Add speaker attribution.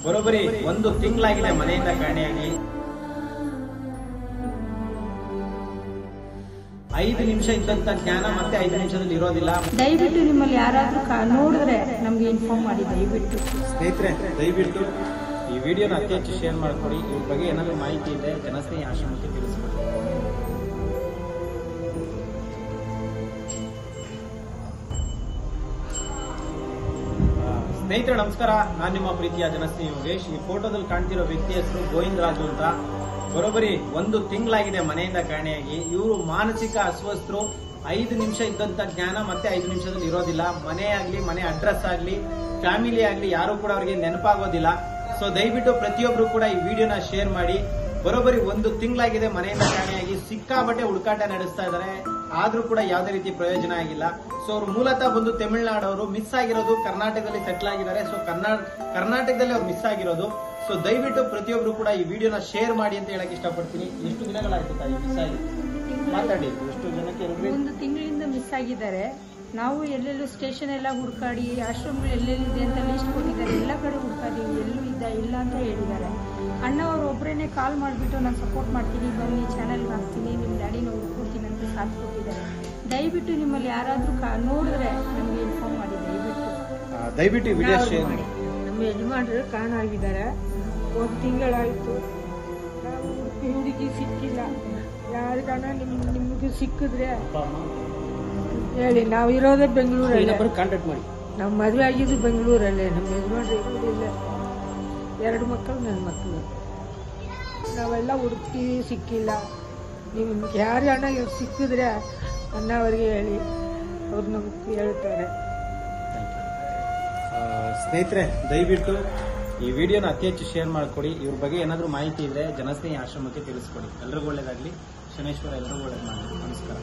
Speaker 1: ಬರೋಬ್ಬರಿ ಒಂದು ತಿಂಗಳಾಗಿದೆ ಮನೆಯಿಂದ ಕಾಣೆಯಾಗಿ. 5 ನಿಮಿಷ ಇದ್ದಂತ ಜ್ಞಾನ ಮತ್ತೆ 5 ನಿಮಿಷದಲ್ಲಿ ಇರೋದಿಲ್ಲ.
Speaker 2: ದಯವಿಟ್ಟು ನಿಮ್ಮಲ್ಲಿ ಯಾರಾದ್ರೂ ನೋಡಿದ್ರೆ ನಮ್ಗೆ ಇನ್ಫಾರ್ಮ್ ಮಾಡಿ ದಯವಿಟ್ಟು.
Speaker 1: ಸ್ನೇಹಿತರೆ, ದಯವಿಟ್ಟು ಈ ವಿಡಿಯೋನ ಅತಿ ಹೆಚ್ಚು ಶೇರ್ ಮಾಡ್ಕೊಡಿ. ಇದ್ರ ಬಗ್ಗೆ ಏನಾದರೂ ಮಾಹಿತಿ ಇದೆ ಜನಸ್ನೇಹಿ ಆಶ್ರಮಕ್ಕೆ ತಿಳಿಸ್ಕೊಡಿ. ಸ್ನೇಹಿತರೆ ನಮಸ್ಕಾರ, ನಾನು ನಿಮ್ಮ ಪ್ರೀತಿಯ ಜನಸ್ನೇಹಿ ಯೋಗೇಶ್. ಈ ಫೋಟೋದಲ್ಲಿ ಕಾಣ್ತಿರೋ ವ್ಯಕ್ತಿ ಹೆಸರು ಗೋವಿಂದ ರಾಜು ಅಂತ. ಬರೋಬ್ಬರಿ ಒಂದು ತಿಂಗಳಾಗಿದೆ ಮನೆಯಿಂದ ಕಾಣೆಯಾಗಿ. ಇವರು ಮಾನಸಿಕ ಅಸ್ವಸ್ಥರು. 5 ನಿಮಿಷ ಇದ್ದಂತ ಜ್ಞಾನ ಮತ್ತೆ 5 ನಿಮಿಷದಲ್ಲಿ ಇರೋದಿಲ್ಲ. ಮನೆ ಆಗ್ಲಿ, ಮನೆ ಅಡ್ರೆಸ್ ಆಗ್ಲಿ, ಫ್ಯಾಮಿಲಿ ಆಗ್ಲಿ, ಯಾರು ಕೂಡ ಅವರಿಗೆ ನೆನಪಾಗೋದಿಲ್ಲ. ಸೊ ದಯವಿಟ್ಟು ಪ್ರತಿಯೊಬ್ರು ಕೂಡ ಈ ವಿಡಿಯೋನ ಶೇರ್ ಮಾಡಿ. ಬರೋಬ್ಬರಿ ಒಂದು ತಿಂಗಳಾಗಿದೆ ಮನೆಯಿಂದ ಕಾಣೆಯಾಗಿ. ಸಿಕ್ಕಾಬಟ್ಟೆ ಹುಡುಕಾಟ ನಡೆಸ್ತಾ ಇದ್ದಾರೆ, ಆದ್ರೂ ಕೂಡ ಯಾವುದೇ ರೀತಿ ಪ್ರಯೋಜನ ಆಗಿಲ್ಲ. ಸೊ ಅವ್ರು ಮೂಲತಃ ಬಂದು ತಮಿಳುನಾಡವರು, ಮಿಸ್ ಆಗಿರೋದು ಕರ್ನಾಟಕದಲ್ಲಿ ಸೆಟ್ಲ್ ಆಗಿದ್ದಾರೆ. ಸೊ ಕರ್ನಾಟಕದಲ್ಲಿ ಅವ್ರು ಮಿಸ್ ಆಗಿರೋದು. ಸೊ ದಯವಿಟ್ಟು ಪ್ರತಿಯೊಬ್ರು ಕೂಡ ಈ ವಿಡಿಯೋನ ಶೇರ್ ಮಾಡಿ ಅಂತ ಹೇಳಕ್ ಇಷ್ಟಪಡ್ತೀನಿ. ಎಷ್ಟು ದಿನಗಳಾಯ್ತು ತಾಯಿ ಮಿಸ್ ಆಗಿ? ಮಾತಾಡಿ. ಎಷ್ಟು ಜನಕ್ಕೆ?
Speaker 2: 1 ತಿಂಗಳಿಂದ ಮಿಸ್ ಆಗಿದ್ದಾರೆ. ನಾವು ಎಲ್ಲೆಲ್ಲೂ ಸ್ಟೇಷನ್ ಎಲ್ಲ ಹುಡುಕಾಡಿ, ಆಶ್ರಮಗಳು ಎಲ್ಲೆಲ್ಲಿದೆ ಅಂತ ಲಿಸ್ಟ್ ಕೊಟ್ಟಿದ್ದಾರೆ. ಎಲ್ಲ ಕಡೆ ಹುಡುಕಾಡಿವಿ, ಎಲ್ಲೂ ಇಲ್ಲ ಅಂತ ಹೇಳಿದ್ದಾರೆ. ಅಣ್ಣವರು ಒಬ್ಬರೇನೆ ಕಾಲ್ ಮಾಡಿಬಿಟ್ಟು ನಾನು ಸಪೋರ್ಟ್ ಮಾಡ್ತೀನಿ, ಬನ್ನಿ ಚಾನಲ್ಗೆ ಹಾಕ್ತೀನಿ, ನಿಮ್ಮ ಡ್ಯಾಡಿನ ಹುಡ್ಕೊಡ್ತೀನಿ ಅಂತ ಸಾಥ್ ಕೊಟ್ಟಿದ್ದಾರೆ. ದಯವಿಟ್ಟು ನಿಮ್ಮಲ್ಲಿ ಯಾರಾದರೂ ನೋಡಿದ್ರೆ ನಮಗೆ ಇನ್ಫಾರ್ಮ್ ಮಾಡಿ
Speaker 1: ದಯವಿಟ್ಟು ವಿಡಿಯೋ ಶೇರ್ ಮಾಡಿ.
Speaker 2: ನಮ್ಮ ಯಜಮಾನರು ಕಾಣಾಗಿದ್ದಾರೆ. 1 ತಿಂಗಳಾಯಿತು. ನಾವು ಹುಡುಗಿ ಸಿಕ್ಕಿಲ್ಲ. ಯಾರಿಗಾನ ನಿಮ್ಗೆ ಸಿಕ್ಕಿದ್ರೆ ಹೇಳಿ. ನಾವು ಇರೋದೇ ಬೆಂಗಳೂರಲ್ಲಿ.
Speaker 1: ಕಾಂಟ್ಯಾಕ್ಟ್ ಮಾಡಿ.
Speaker 2: ನಾವು ಮದುವೆ ಆಗಿದ್ದು ಬೆಂಗಳೂರಲ್ಲೇ. ನಮ್ಮ ಯಜಮಾನ್ರು ಇರೋದಿಲ್ಲ. 2 ಮಕ್ಕಳು, ನನ್ನ ಮಕ್ಕಳು. ನಾವೆಲ್ಲ ಹುಡುಕ್ತೀವಿ, ಸಿಕ್ಕಿಲ್ಲ. ನಿಮ್ಗೆ ಯಾರು ಹಣ ಸಿಕ್ಕಿದ್ರೆ ಅಣ್ಣವರಿಗೆ ಹೇಳಿ, ಅವ್ರು ನಮ್ಗೆ ಹೇಳ್ತಾರೆ.
Speaker 1: ಸ್ನೇಹಿತರೆ, ದಯವಿಟ್ಟು ಈ ವಿಡಿಯೋನ ಅತಿ ಹೆಚ್ಚು ಶೇರ್ ಮಾಡಿಕೊಡಿ. ಇವ್ರ ಬಗ್ಗೆ ಏನಾದರೂ ಮಾಹಿತಿ ಇದ್ರೆ ಜನಸ್ನೇಹಿ ಆಶ್ರಮಕ್ಕೆ ತಿಳಿಸ್ಕೊಡಿ. ಎಲ್ರಿಗೂ ಒಳ್ಳೇದಾಗ್ಲಿ. ಶನೇಶ್ವರ ಎಲ್ರಿಗೂ ಒಳ್ಳೇದು ಮಾಡಲಿ. ನಮಸ್ಕಾರ.